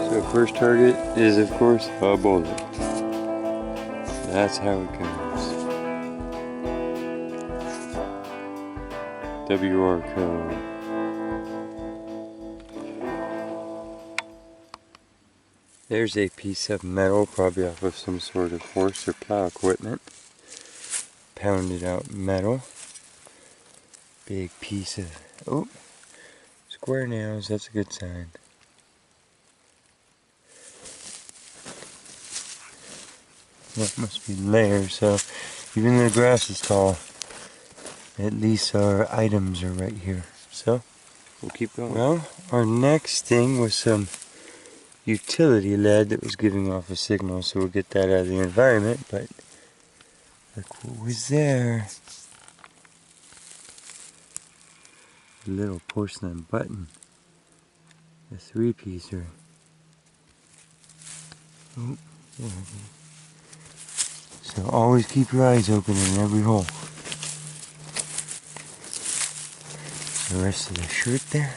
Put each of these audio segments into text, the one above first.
So first target is of course a bullet. That's how it goes. WR code. There's a piece of metal, probably off of some sort of horse or plow equipment. Pounded out metal. Big piece of, oh, square nails, that's a good sign. That must be layers, so even though the grass is tall, at least our items are right here. So, we'll keep going. Well, our next thing was some utility lead that was giving off a signal, so we'll get that out of the environment, but look what was there. A little porcelain button. A 3-piecer. Oh, there it is. So always keep your eyes open in every hole. The rest of the shirt there.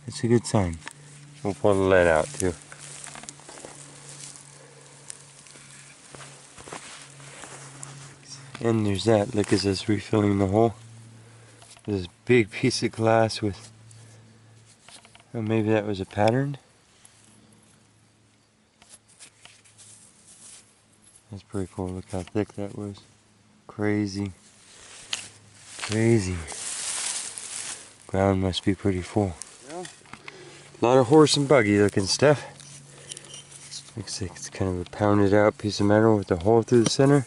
That's a good sign. We'll pull the lead out too. And there's that. Look at us refilling the hole. This big piece of glass with, oh, maybe that was a pattern. That's pretty cool. Look how thick that was. Crazy. Crazy. Ground must be pretty full. Yeah. A lot of horse and buggy looking stuff. Looks like it's kind of a pounded out piece of metal with a hole through the center.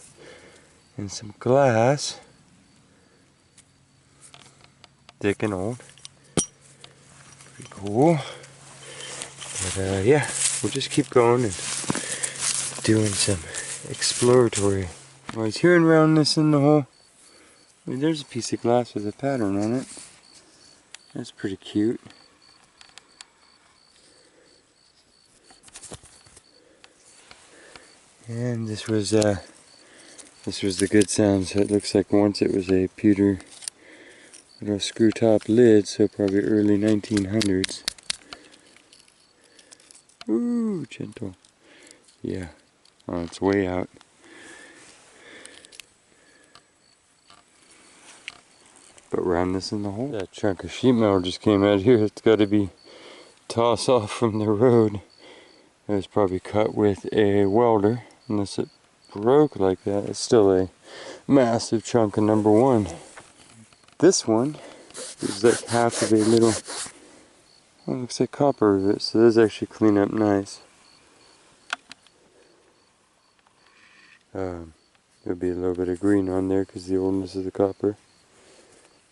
And some glass. Thick and old. Pretty cool. But yeah, we'll just keep going and doing some exploratory. I was hearing roundness in the hole. I mean, there's a piece of glass with a pattern on it. That's pretty cute. And this was the good sound. So it looks like once it was a pewter little screw top lid, so probably early 1900s. Ooh, gentle. Yeah. Oh, it's way out. But roundness in the hole. That chunk of sheet metal just came out here. It's got to be tossed off from the road. It was probably cut with a welder. Unless it broke like that. It's still a massive chunk of number 1. This one is like half of a little, well, it looks like copper of it. So those actually clean up nice. There'll be a little bit of green on there because of the oldness of the copper.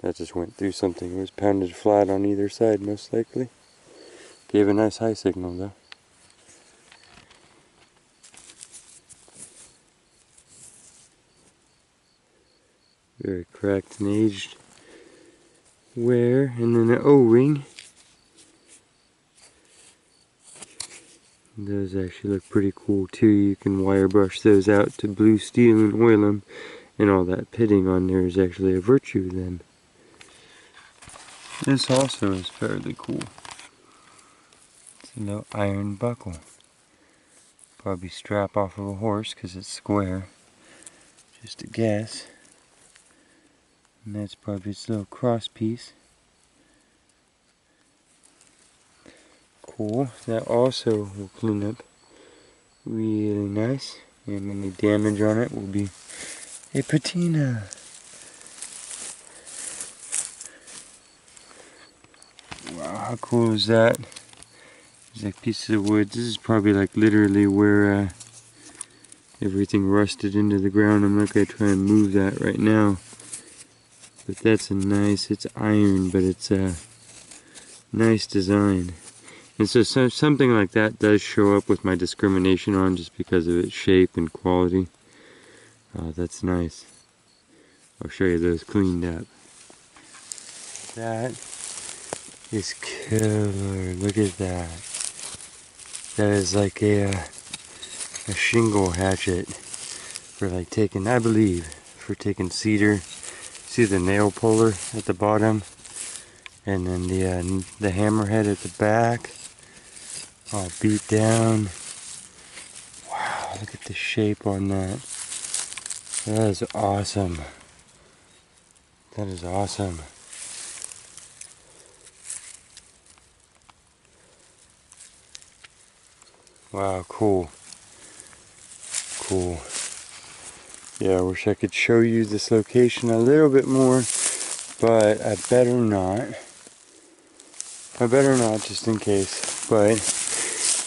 That just went through something. It was pounded flat on either side, most likely. Gave a nice high signal, though. Very cracked and aged wear. And then an O-ring. Those actually look pretty cool, too. You can wire brush those out to blue steel and oil them. And all that pitting on there is actually a virtue, then. This also is fairly cool. It's a little iron buckle. Probably strap off of a horse because it's square. Just a guess. And that's probably its little cross piece. Cool. That also will clean up really nice. And any damage on it will be a patina. Wow, how cool is that? It's like pieces of wood. This is probably like literally where everything rusted into the ground. I'm not going to try and move that right now. But that's a nice, it's iron, but it's a nice design. And so something like that does show up with my discrimination on just because of its shape and quality. That's nice. I'll show you those cleaned up. That is killer. Look at that. That is like a shingle hatchet for like taking, I believe, for taking cedar. See the nail puller at the bottom, and then the hammerhead at the back. all beat down. Wow, look at the shape on that. That is awesome. That is awesome. Wow, cool. Cool. Yeah, I wish I could show you this location a little bit more, but I better not. Just in case. But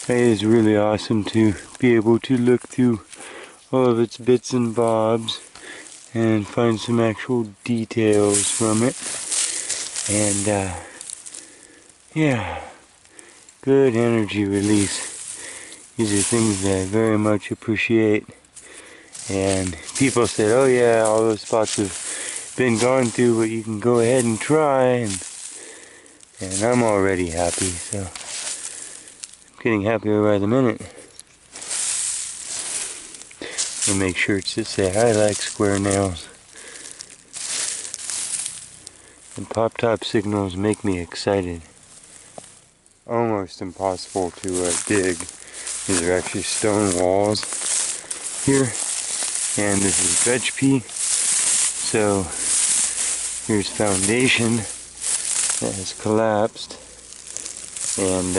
it is really awesome to be able to look through all of its bits and bobs and find some actual details from it. And yeah, good energy release. These are things that I very much appreciate. And people said, oh yeah, all those spots have been gone through, but you can go ahead and try. And I'm already happy, so I'm getting happier by the minute. And make sure to say I like square nails. And pop-top signals make me excited. Almost impossible to dig. These are actually stone walls here. And this is veg pea. So here's foundation that has collapsed. And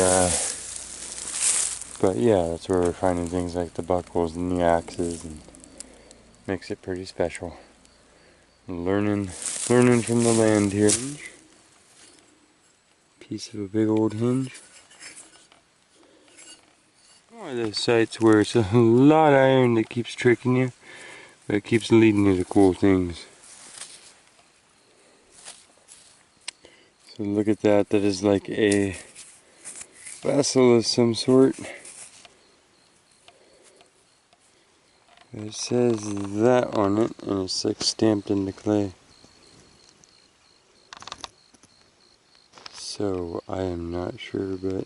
but yeah, that's where we're finding things like the buckles and the axes, and makes it pretty special. Learning from the land here. Piece of a big old hinge. One of those sites where it's a lot of iron that keeps tricking you, but it keeps leading you to cool things. So look at that, that is like a vessel of some sort. It says that on it, and it's like stamped into clay. So I am not sure, but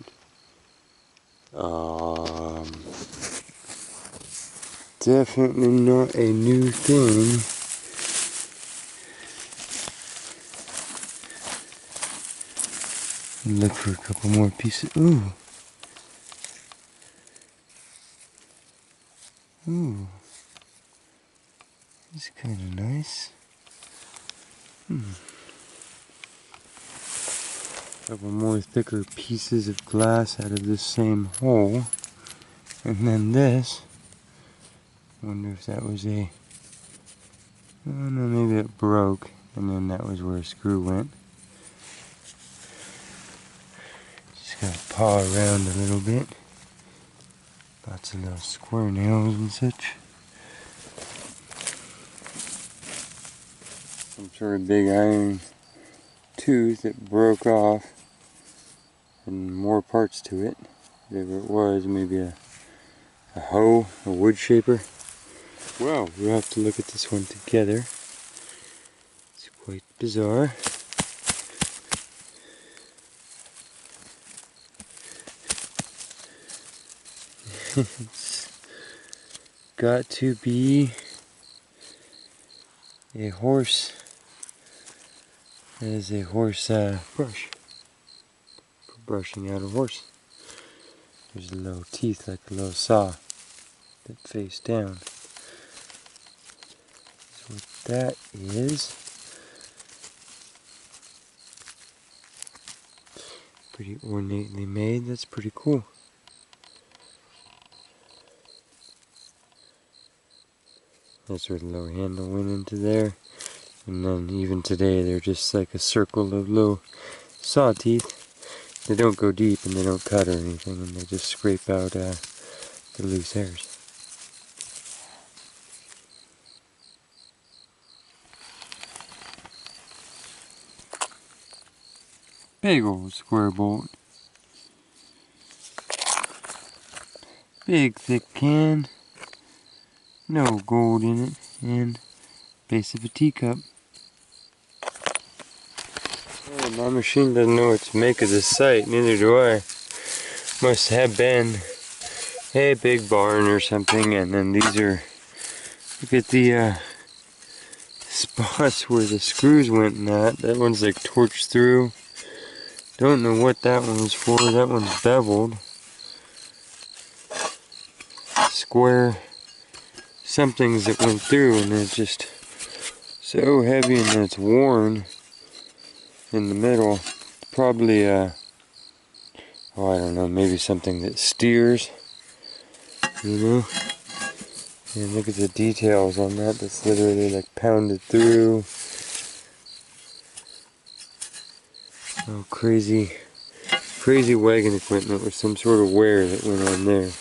definitely not a new thing. Look for a couple more pieces. Ooh. Ooh. It's kind of nice. Couple more thicker pieces of glass out of this same hole. And then this. I wonder if that was a... oh no, maybe it broke. And then that was where a screw went. Just gotta paw around a little bit. Lots of little square nails and such. Some sort of big iron tooth that broke off, and more parts to it. Whatever it was, maybe a hoe, a wood shaper. Well, we'll have to look at this one together. It's quite bizarre. It's got to be a horse. That is a horse brush for brushing out a horse. There's a little teeth like a little saw that face down. That's what that is. Pretty ornately made. That's pretty cool. That's where the little handle went into there. And then even today they're just like a circle of little saw teeth. They don't go deep and they don't cut or anything, and they just scrape out the loose hairs. Big old square bolt. Big thick can. No gold in it. And base of a teacup. Oh, my machine doesn't know what to make of this site, neither do I. Must have been a big barn or something, and then these are, look at the spots where the screws went in that. That one's like torched through. Don't know what that one was for. That one's beveled. square somethings that went through, and it's just so heavy, and it's worn in the middle. Probably oh, I don't know, maybe something that steers, you know. And look at the details on that. That's literally like pounded through. Oh, crazy wagon equipment with some sort of wear that went on there.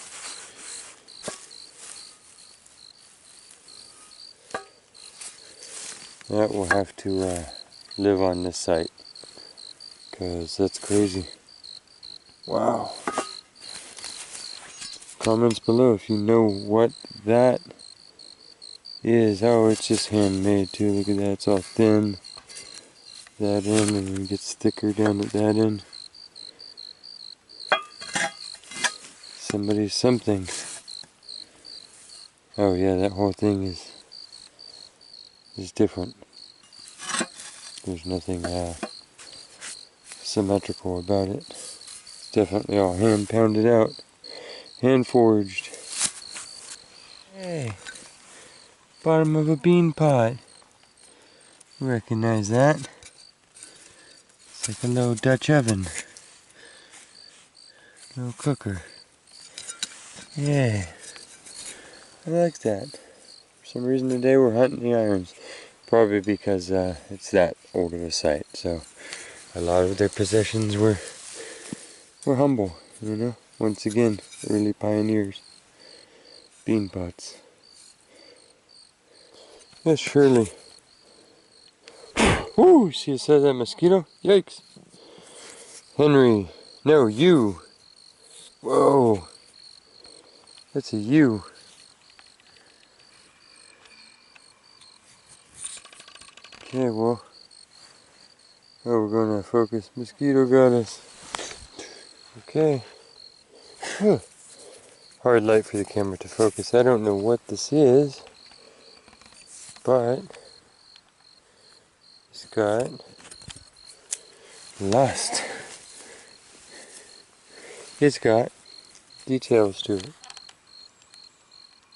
That will have to live on this site, because that's crazy. Wow. Comments below if you know what that is. Oh, it's just handmade too. Look at that, it's all thin. That end, and then it gets thicker down at that end. Something. Oh yeah, that whole thing is different. There's nothing symmetrical about it. It's definitely all hand pounded out, hand forged. Hey, bottom of a bean pot. Recognize that? It's like a little Dutch oven, little cooker. Yeah, I like that. For some reason today we're hunting the irons. Probably because it's that old of a site, so a lot of their possessions were humble, you know. Once again, early pioneers. Bean pots. Yes, surely. Whoo! See, it says that mosquito? Yikes! Henry, no, you. Whoa! That's a you. Okay, well. Oh, we're gonna focus. Mosquito got us. Okay. Whew. Hard light for the camera to focus. I don't know what this is, but it's got lust. It's got details to it.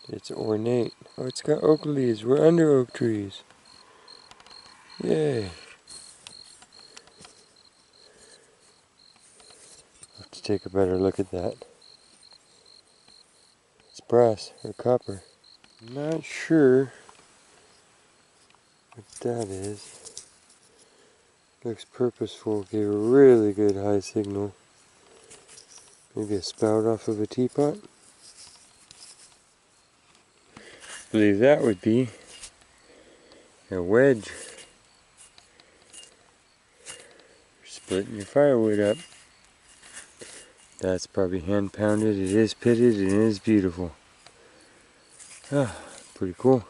It's ornate. Oh, it's got oak leaves. We're under oak trees. Yay. Have to take a better look at that. It's brass or copper. Not sure what that is. Looks purposeful. Gave a really good high signal. Maybe a spout off of a teapot. I believe that would be a wedge. Splitting your firewood up. That's probably hand pounded. It is pitted and it is beautiful. Ah, pretty cool.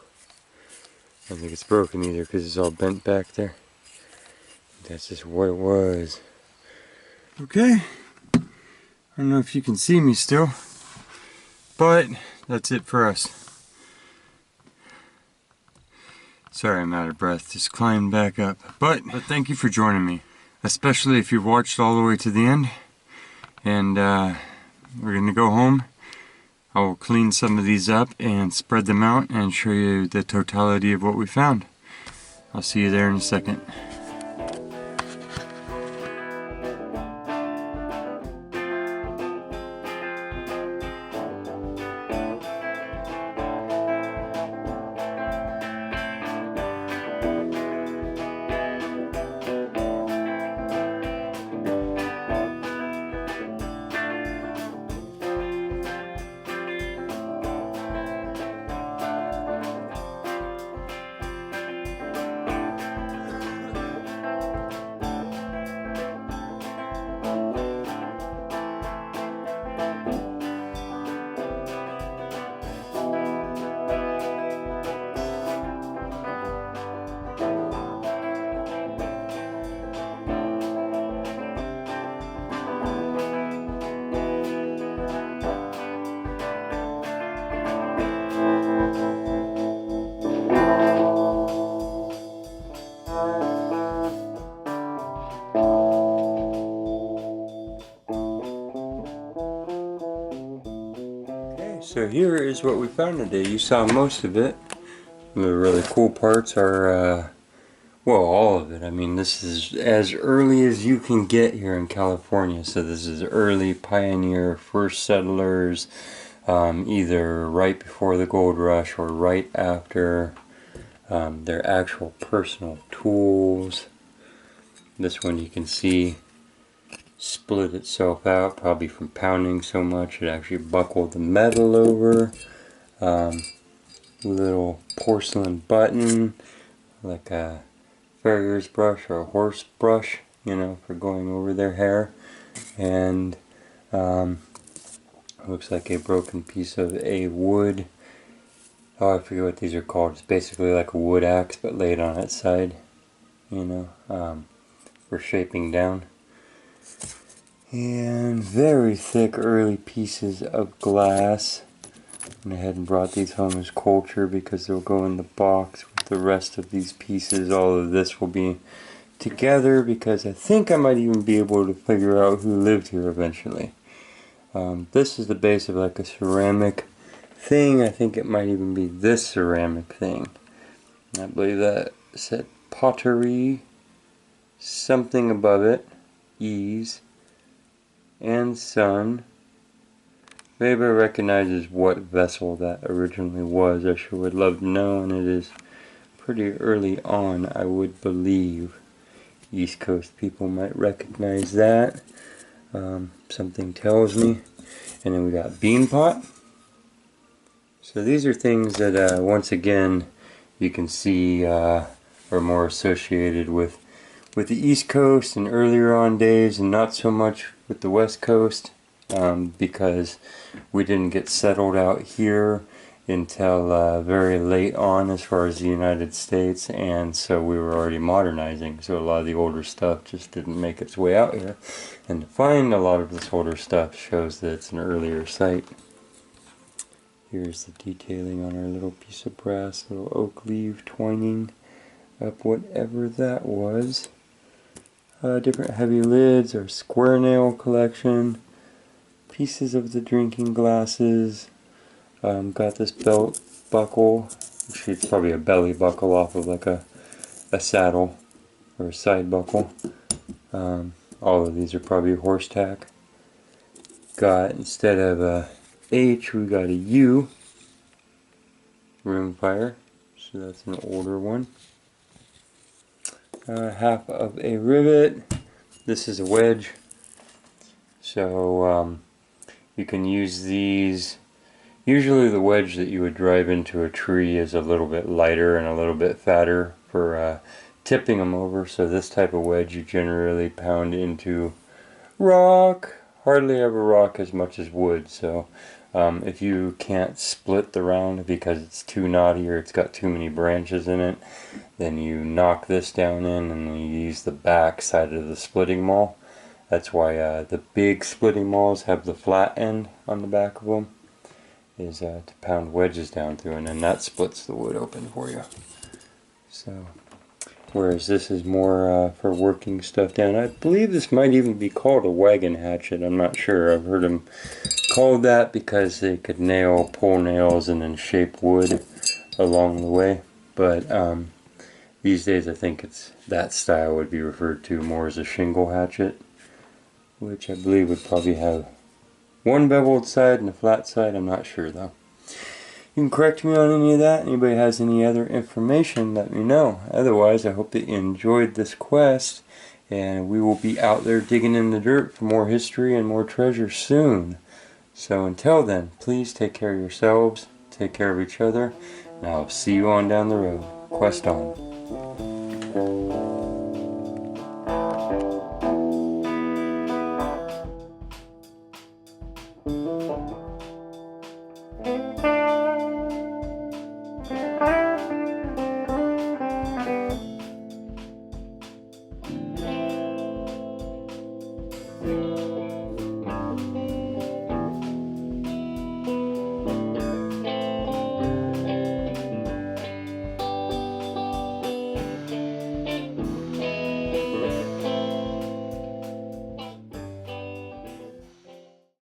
I don't think it's broken either because it's all bent back there. That's just what it was. Okay. I don't know if you can see me still, but that's it for us. Sorry, I'm out of breath. Just climbed back up. But thank you for joining me, especially if you've watched all the way to the end. And we're gonna go home. I will clean some of these up and spread them out and show you the totality of what we found. I'll see you there in a second. So here is what we found today. You saw most of it. The really cool parts are, well, all of it. I mean, this is as early as you can get here in California. So this is early pioneer, first settlers, either right before the gold rush or right after. Their actual personal tools. This one you can see split itself out, probably from pounding so much it actually buckled the metal over. Little porcelain button, like a farrier's brush or a horse brush, you know, for going over their hair. And looks like a broken piece of a wood. Oh, I forget what these are called. It's basically like a wood axe, but laid on its side, you know, for shaping down. And very thick early pieces of glass. Went ahead and brought these home as culture because they'll go in the box with the rest of these pieces. All of this will be together because I think I might even be able to figure out who lived here eventually. This is the base of like a ceramic thing. I think it might even be this ceramic thing. I believe that said pottery, something above it, ease, and sun. Maybe I recognizes what vessel that originally was. I sure would love to know, and it is pretty early on, I would believe. East Coast people might recognize that. Something tells me. And then we got bean pot. So these are things that once again you can see are more associated with the East Coast and earlier on days, and not so much with the West Coast, because we didn't get settled out here until very late on as far as the United States, and so we were already modernizing, so a lot of the older stuff just didn't make its way out here. And to find a lot of this older stuff shows that it's an earlier site. Here's the detailing on our little piece of brass, little oak leaf twining up whatever that was. Different heavy lids, our square nail collection, pieces of the drinking glasses. Got this belt buckle. Actually, it's probably a belly buckle off of like a saddle or a side buckle. All of these are probably horse tack. Got, instead of a H, we got a U. Rimfire. So that's an older one. Half of a rivet. This is a wedge. So you can use these. Usually the wedge that you would drive into a tree is a little bit lighter and a little bit fatter for tipping them over. So this type of wedge you generally pound into rock. Hardly ever rock as much as wood. So if you can't split the round because it's too knotty or it's got too many branches in it, then you knock this down in and you use the back side of the splitting maul. That's why the big splitting mauls have the flat end on the back of them, is to pound wedges down through, and then that splits the wood open for you. So, whereas this is more for working stuff down. I believe this might even be called a wagon hatchet. I'm not sure. I've heard them called that because they could pull nails and then shape wood along the way. But these days I think it's that style would be referred to more as a shingle hatchet, which I believe would probably have one beveled side and a flat side. I'm not sure though. You can correct me on any of that. Anybody has any other information, let me know. Otherwise, I hope that you enjoyed this quest, and we will be out there digging in the dirt for more history and more treasure soon. So until then, please take care of yourselves, take care of each other, and I'll see you on down the road. Quest on.